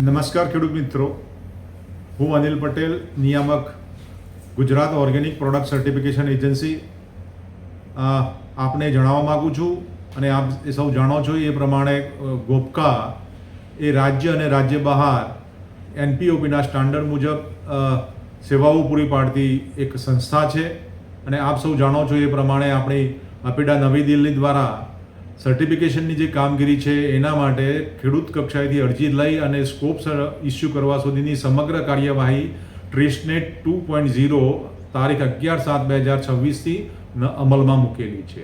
નમસ્કાર ખેડૂત મિત્રો, હું અનિલ પટેલ, નિયામક Gujarat organic product certification agency આપને જણાવવા માગું છું અને આપ સૌ જાણો છો એ પ્રમાણે ગોપકા એ રાજ્ય અને રાજ્ય બહાર NPOPના સ્ટાન્ડર્ડ મુજબ સેવાઓ પૂરી પાડતી એક સંસ્થા છે અને આપ સૌ જાણો છો એ પ્રમાણે આપણી અપીડા નવી દિલ્હી દ્વારા સર્ટિફિકેશનની જે કામગીરી છે એના માટે ખેડૂત કક્ષાએથી અરજી લઈ અને સ્કોપ ઇસ્યુ કરવા સુધીની સમગ્ર કાર્યવાહી ટ્રેસનેટ 2.0 તારીખ 11/7/2026થી અમલમાં મૂકેલી છે.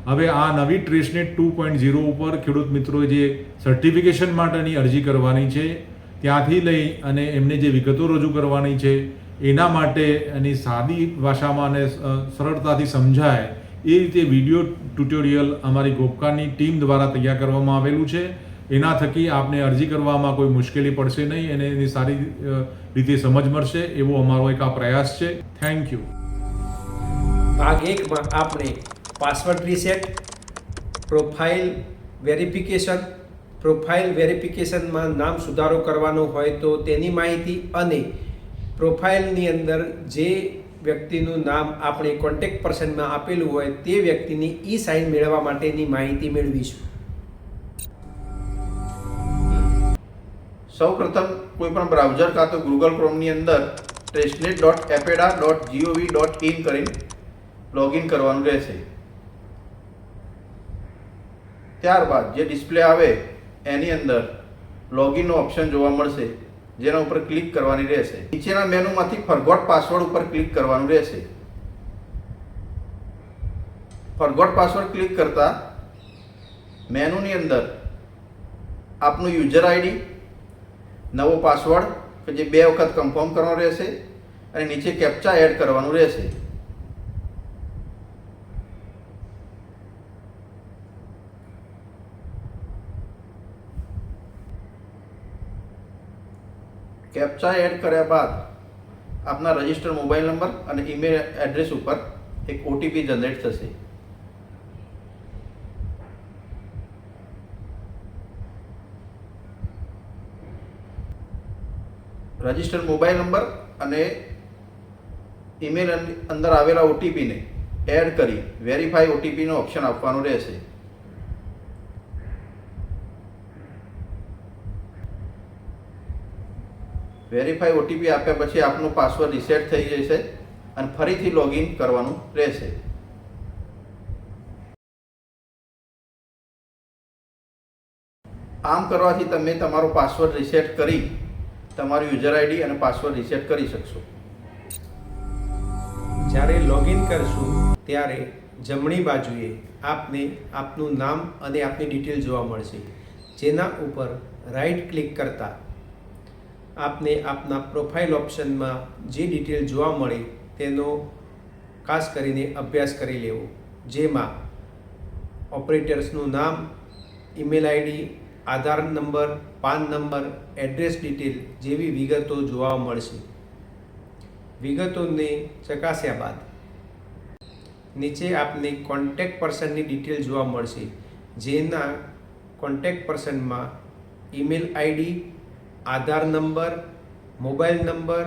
હવે આ નવી ટ્રેસનેટ 2.0 ઉપર ખેડૂત મિત્રોએ જે સર્ટિફિકેશન માટેની અરજી કરવાની છે ત્યાંથી લઈ અને એમને જે વિગતો રજૂ કરવાની છે એના માટે એની સાદી ભાષામાં અને સરળતાથી સમજાય એ રીતે વિડીયો ટ્યુટોરિયલ અમારી ગોપકાની ટીમ દ્વારા તૈયાર કરવામાં આવેલું છે. એના થકી આપને અરજી કરવામાં કોઈ મુશ્કેલી પડશે નહીં અને એની સારી રીતે સમજ મળશે એવો અમારો એક આ પ્રયાસ છે. Thank you. ભાગ 1માં આપણે પાસવર્ડ રીસેટ, પ્રોફાઇલ વેરિફિકેશનમાં નામ સુધારો કરવાનો હોય તો તેની માહિતી અને પ્રોફાઇલની અંદર જે વ્યક્તિનું નામ આપણે કોન્ટેક્ટ પર્સનમાં આપેલું હોય તે વ્યક્તિની ઈ-સાઇન મેળવવા માટેની માહિતી મેળવીશું. સૌપ્રથમ કોઈપણ બ્રાઉઝર કાં તો ગૂગલ ક્રોમની અંદર testnet.apeda.gov.in કરીને લોગિન કરવાનું રહેશે. ત્યારબાદ જે ડિસ્પ્લે આવે એની અંદર લોગિનનો ઓપ્શન જોવા મળશે, જેના ઉપર ક્લિક કરવાની રહેશે. નીચેના મેનુમાંથી ફરગોટ પાસવર્ડ ઉપર ક્લિક કરવાનું રહેશે. ફરગોટ પાસવર્ડ ક્લિક કરતા મેનુની અંદર આપનું યુઝર આઈડી, નવો પાસવર્ડ કે જે 2 વખત કન્ફર્મ કરવાનો રહેશે અને નીચે કેપ્ચા એડ કરવાનું રહેશે. કેપ્ચા એડ કર્યા બાદ આપના રજિસ્ટર્ડ મોબાઈલ નંબર અને ઈમેલ એડ્રેસ ઉપર એક ઓટીપી જનરેટ થશે. રજિસ્ટર્ડ મોબાઈલ નંબર અને ઈમેલ અંદર આવેલા ઓટીપીને એડ કરી વેરીફાઈ ઓટીપીનો ઓપ્શન આપવાનો રહેશે. વેરીફાઈ ઓટીપી આપ્યા પછી આપનો પાસવર્ડ રીસેટ થઈ જશે અને ફરીથી લોગિન કરવાનું રહેશે. આમ કરવાથી તમે તમારો પાસવર્ડ રીસેટ કરી તમારું યુઝર આઈડી અને પાસવર્ડ રીસેટ કરી શકશો. જ્યારે લોગિન કરશું ત્યારે જમણી બાજુએ આપને આપનું નામ અને આપની ડિટેલ જોવા મળશે, જેના ઉપર રાઈટ ક્લિક કરતા આપને આપના પ્રોફાઇલ ઓપ્શનમાં જે ડિટેલ જોવા મળે તેનો ખાસ કરીને અભ્યાસ કરી લેવો, જેમાં ઓપરેટર્સનું નામ, email ID, Aadhaar number, PAN number, address detail જેવી વિગતો જોવા મળશે. વિગતોને ચકાસ્યા બાદ નીચે આપને કોન્ટેક્ટ પર્સનની ડિટેલ જોવા મળશે, જેના contact પર્સનમાં email ID, Aadhaar number, mobile number,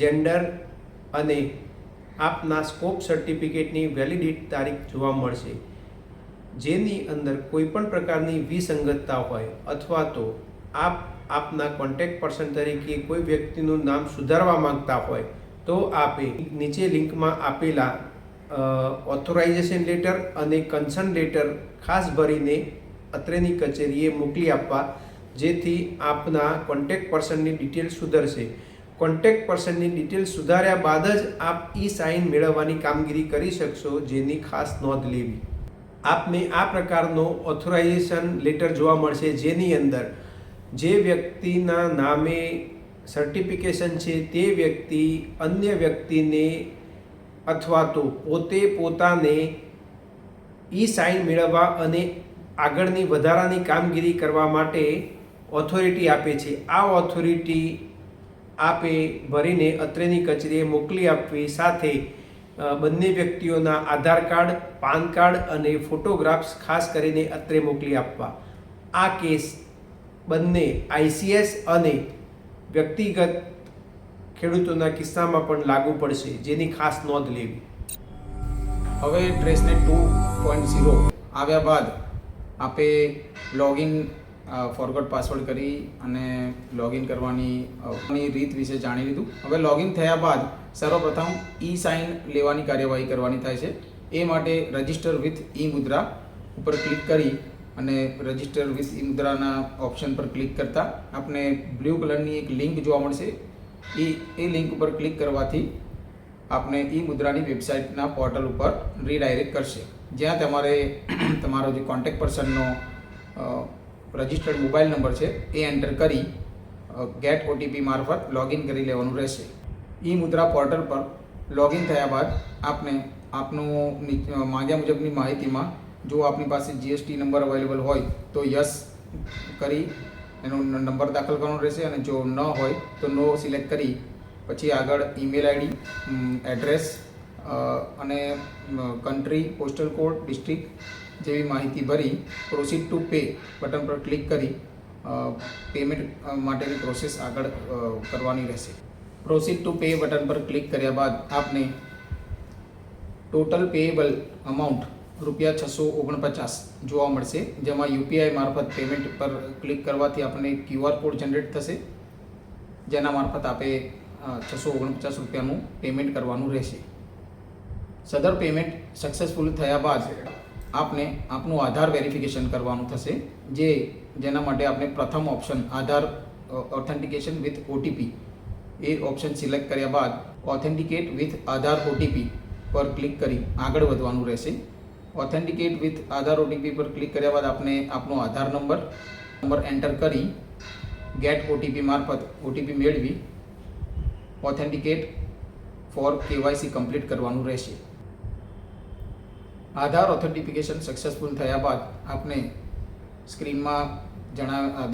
gender અને આપના સ્કોપ સર્ટિફિકેટની વેલિડિટી તારીખ જોવા મળશે. જેની અંદર કોઈપણ પ્રકારની વિસંગતતા હોય અથવા તો આપના કોન્ટેક્ટ પર્સન તરીકે કોઈ વ્યક્તિનું નામ સુધારવા માંગતા હોય તો આપે નીચે લિંકમાં આપેલા ઓથોરાઇઝેશન લેટર અને કન્સર્ન લેટર ખાસ ભરીને અત્રેની કચેરીએ મોકલી આપવા, જેથી આપના કોન્ટેક્ટ પર્સનની ડિટેલ સુધરશે. કોન્ટેક્ટ પર્સનની ડિટેલ સુધાર્યા બાદ જ આપ ઈ-સાઇન મેળવવાની કામગીરી કરી શકશો, જેની ખાસ નોંધ લેવી. આપને આ પ્રકારનો ઓથોરાઇઝેશન લેટર જોવા મળશે, જેની અંદર જે વ્યક્તિના નામે સર્ટિફિકેશન છે તે વ્યક્તિ અન્ય વ્યક્તિને અથવા તો પોતાને ઈ-સાઇન મેળવવા અને આગળની વધારાની કામગીરી કરવા માટે ઓથોરિટી આપે છે. આ ઓથોરિટી આપે ભરીને અત્રેની કચેરીએ મોકલી આપવી, સાથે બંને વ્યક્તિઓના આધાર કાર્ડ, પાન કાર્ડ અને ફોટોગ્રાફ્સ ખાસ કરીને અત્રે મોકલી આપવા. આ કેસ બંને ICS અને વ્યક્તિગત ખેડૂતોના કિસ્સામાં પણ લાગુ પડશે, જેની ખાસ નોંધ લેવી. હવે ટ્રેસનેટ 2.0 આવ્યા બાદ આપે લોગિન ફોરગોટ પાસવર્ડ કરી અને લોગિન કરવાની રીત વિશે જાણી લીધું. હવે લોગિન થયા બાદ સર્વપ્રથમ સાઇન લેવાની કાર્યવાહી કરવાની થાય છે. એ માટે રજિસ્ટર વિથ મુદ્રા ઉપર ક્લિક કરી અને રજિસ્ટર વિથ મુદ્રાના ઓપ્શન પર ક્લિક કરતાં આપને બ્લુ કલરની એક લિંક જોવા મળશે. એ લિંક ઉપર ક્લિક કરવાથી આપને મુદ્રાની વેબસાઇટના પોર્ટલ ઉપર રીડાયરેક્ટ કરશે, જ્યાં તમારે તમારો જે કોન્ટેક્ટ પર્સનનો રજિસ્ટર્ડ મોબાઈલ નંબર છે એ એન્ટર કરી ગેટ OTP મારફત લોગિન કરી લેવાનું રહેશે. મુદ્રા પોર્ટલ પર લોગિન થયા બાદ આપને આપનું માંગ્યા મુજબની માહિતીમાં જો આપની પાસે GST નંબર અવેલેબલ હોય તો યસ કરી એનો નંબર દાખલ કરવાનો રહેશે, અને જો ન હોય તો નો સિલેક્ટ કરી પછી આગળ ઈમેલ ID, એડ્રેસ અને કન્ટ્રી, પોસ્ટલ કોડ, ડિસ્ટ્રિક્ટ જેવી માહિતી ભરી પ્રોસીડ ટુ પે બટન પર ક્લિક કરી પેમેન્ટ માટેની પ્રોસેસ આગળ કરવાની રહેશે. પ્રોસીડ ટુ પે બટન પર ક્લિક કર્યા બાદ આપને ટોટલ પેએબલ અમાઉન્ટ ₹649 જોવા મળશે, જેમાં UPI મારફત પેમેન્ટ પર ક્લિક કરવાથી આપણને QR કોડ જનરેટ થશે, જેના મારફત આપે ₹649 પેમેન્ટ કરવાનું રહેશે. સદર પેમેન્ટ સક્સેસફુલ થયા બાદ આપને આપનું આધાર વેરિફિકેશન કરવાનું થશે, જેના માટે આપણે પ્રથમ option Aadhaar authentication with OTP A option select કર્યા બાદ ઓથેન્ટિકેટ વિથ આધાર OTP પર ક્લિક કરી આગળ વધવાનું રહેશે. ઓથેન્ટિકેટ વિથ આધાર OTP પર ક્લિક કર્યા બાદ આપને આપનો આધાર નંબર એન્ટર કરી ગેટ OTP મારફત OTP મેળવી ઓથેન્ટિકેટ ફોર KYC કમ્પ્લીટ કરવાનું રહેશે. આધાર ઓથેન્ટિફિકેશન સક્સેસફુલ થયા બાદ આપને સ્ક્રીનમાં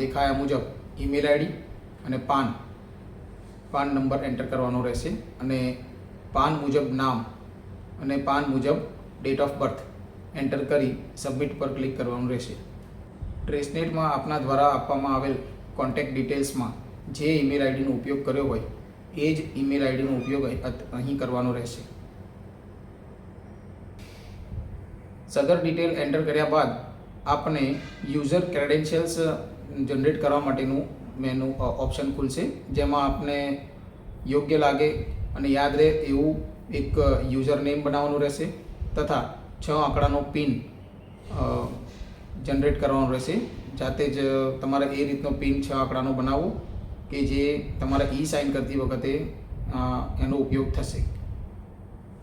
દેખાયા મુજબ ઈમેલ ID અને પાન નંબર એન્ટર કરવાનો રહેશે, અને પાન મુજબ નામ અને પાન મુજબ ડેટ ઓફ બર્થ એન્ટર કરી સબમિટ પર ક્લિક કરવાનું રહેશે. ટ્રેસનેટમાં આપના દ્વારા આપવામાં આવેલ કોન્ટેક્ટ ડિટેલ્સમાં જે ઈમેલ IDનો ઉપયોગ કર્યો હોય એ જ ઈમેલ IDનો ઉપયોગ અહીં કરવાનો રહેશે. સદર ડિટેલ એન્ટર કર્યા બાદ આપને યુઝર ક્રેડેન્શિયલ્સ જનરેટ કરવા માટેનું મેનુ ઓપ્શન ખુલશે, જેમાં આપને યોગ્ય લાગે અને યાદ રહે એવું એક યુઝર નેમ બનાવવાનું રહેશે તથા 6 આંકડાનો પિન જનરેટ કરવાનો રહેશે. જાતે જ તમારે એ રીતનો પિન 6 આંકડાનો બનાવવો કે જે તમારે સાઇન કરતી વખતે એનો ઉપયોગ થશે.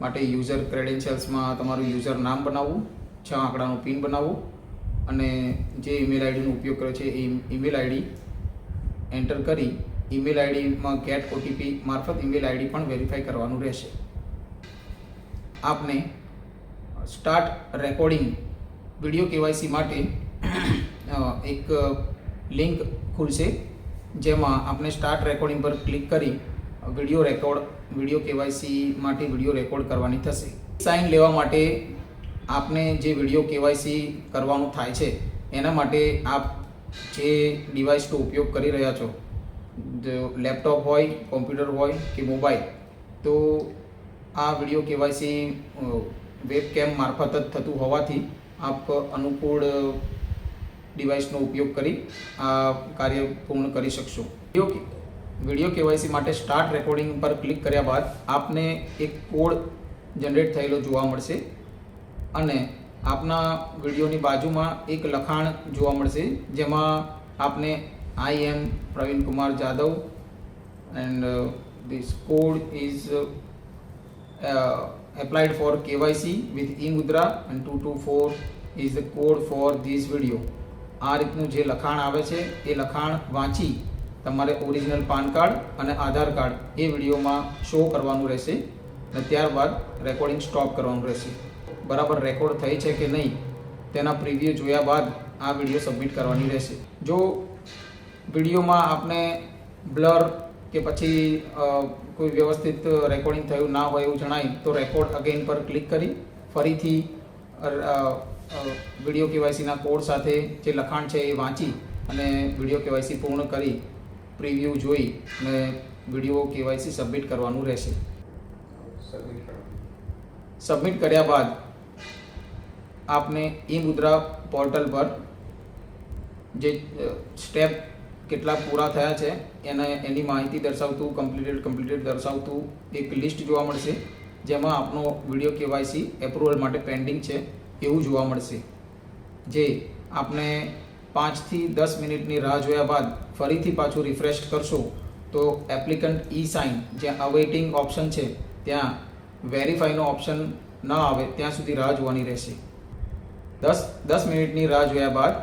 માટે યુઝર ક્રેડેન્શિયલ્સમાં તમારું યુઝર નામ બનાવવું, 6 આંકડાનો પિન બનાવવું અને જે ઈમેલ IDનો ઉપયોગ કર્યો છે એ ઈમેલ ID એન્ટર કરી ઈમેલ IDમાં ગેટ OTP મારફત ઈમેલ ID પણ વેરીફાઈ કરવાનું રહેશે. આપને સ્ટાર્ટ રેકોર્ડિંગ વિડીયો KYC માટે એક લિંક ખુલશે, જેમાં આપણે સ્ટાર્ટ રેકોર્ડિંગ પર ક્લિક કરી વિડીયો KYC માટે વિડીયો રેકોર્ડ કરવાની થશે. સાઇન લેવા માટે આપને જે વિડીયો KYC કરવાનું થાય છે એના માટે આપ જે ડિવાઇસનો ઉપયોગ કરી રહ્યા છો, જો લેપટોપ હોય, કોમ્પ્યુટર હોય કે મોબાઈલ, તો આ વિડીયો KYC વેબકેમ મારફત જ થતું હોવાથી આપ અનુકૂળ ડિવાઇસનો ઉપયોગ કરી આ કાર્ય પૂર્ણ કરી શકશો. વિડીયો KYC માટે સ્ટાર્ટ રેકોર્ડિંગ પર ક્લિક કર્યા બાદ આપને એક કોડ જનરેટ થયેલો જોવા મળશે, અને આપના વિડીયોની બાજુમાં એક લખાણ જોવા મળશે, જેમાં આપને I am Praveen Kumar Jadhav and this code is applied for KYC with eMudra and 224 is the code for this video. આ રીતનું જે લખાણ આવે છે એ લખાણ વાંચી તમારે ઓરિજિનલ પાન કાર્ડ અને આધાર કાર્ડ એ વિડીયોમાં શો કરવાનું રહેશે, અને ત્યારબાદ રેકોર્ડિંગ સ્ટોપ કરવાનું રહેશે. બરાબર રેકોર્ડ થઈ છે કે નહીં તેના પ્રિવ્યૂ જોયા બાદ આ વિડીયો સબમિટ કરવાની રહેશે. જો વિડીયોમાં આપને બ્લર કે પછી કોઈ વ્યવસ્થિત રેકોર્ડિંગ થયું ના હોય એવું જણાય તો રેકોર્ડ અગેન પર ક્લિક કરી ફરીથી વિડીયો KYCના કોડ સાથે જે લખાણ છે એ વાંચી અને વિડીયો કેવાયસી પૂર્ણ કરી પ્રિવ્યૂ જોઈ અને વિડીયો કેવાયસી સબમિટ કરવાનું રહેશે. સબમિટ કર્યા બાદ આપને ઈ મુદ્રા પોર્ટલ પર જે સ્ટેપ કેટલા પૂરા થયા છે એની માહિતી દર્શાવતું કમ્પ્લીટેડ દર્શાવતું એક લિસ્ટ જોવા મળશે, જેમાં આપનો વિડીયો કેવાયસી એપ્રુવલ માટે પેન્ડિંગ છે એવું જોવા મળશે. જે આપને 5 થી 10 મિનિટની રાહ જોયા બાદ ફરીથી પાછું રિફ્રેશ કરશો તો એપ્લિકન્ટ ઈ સાઇન જ્યાં અવેઇટિંગ ઓપ્શન છે ત્યાં વેરીફાઈનો ઓપ્શન ન આવે ત્યાં સુધી રાહ જોવાની રહેશે. 10 મિનિટની રાહ જોયા બાદ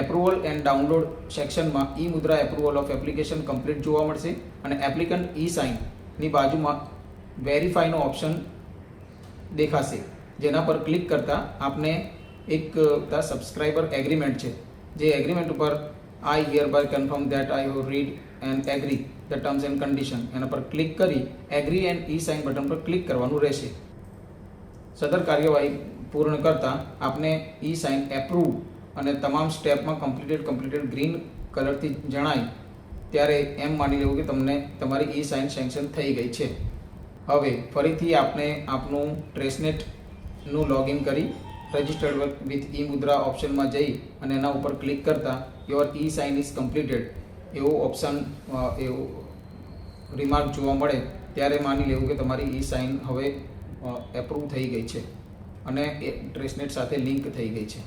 એપ્રુવલ એન્ડ ડાઉનલોડ સેક્શનમાં ઈ મુદ્રા એપ્રુવલ ઓફ એપ્લિકેશન કમ્પ્લીટ જોવા મળશે અને એપ્લિકન્ટ ઈ સાઇનની બાજુમાં વેરીફાઈનો ઓપ્શન દેખાશે, જેના પર ક્લિક કરતાં આપને એક સબસ્ક્રાઈબર એગ્રીમેન્ટ છે, જે એગ્રીમેન્ટ ઉપર I hereby confirm that I have read and agree the terms and condition એના પર ક્લિક કરી agree and e sign button પર ક્લિક કરવાનું રહેશે. સદર કાર્યવાહી પૂર્ણ કરતાં આપને ઈ સાઇન એપ્રુવ અને તમામ સ્ટેપમાં કમ્પ્લીટેડ ગ્રીન કલરથી જણાય ત્યારે એમ માની લેવું કે તમને તમારી ઈ સાઇન સેન્કશન થઈ ગઈ છે. હવે ફરીથી આપને આપનું ટ્રેસનેટનું લોગિન કરી રજિસ્ટર્ડ વિથ ઈ મુદ્રા ઓપ્શનમાં જઈ અને એના ઉપર ક્લિક કરતાં your E sine is completed એવો ઓપ્શન એવું રિમાર્ક જોવા મળે ત્યારે માની લેવું કે તમારી ઈ સાઇન હવે એપ્રુવ થઈ ગઈ છે અને એ ટ્રેસનેટ સાથે લિંક થઈ ગઈ છે.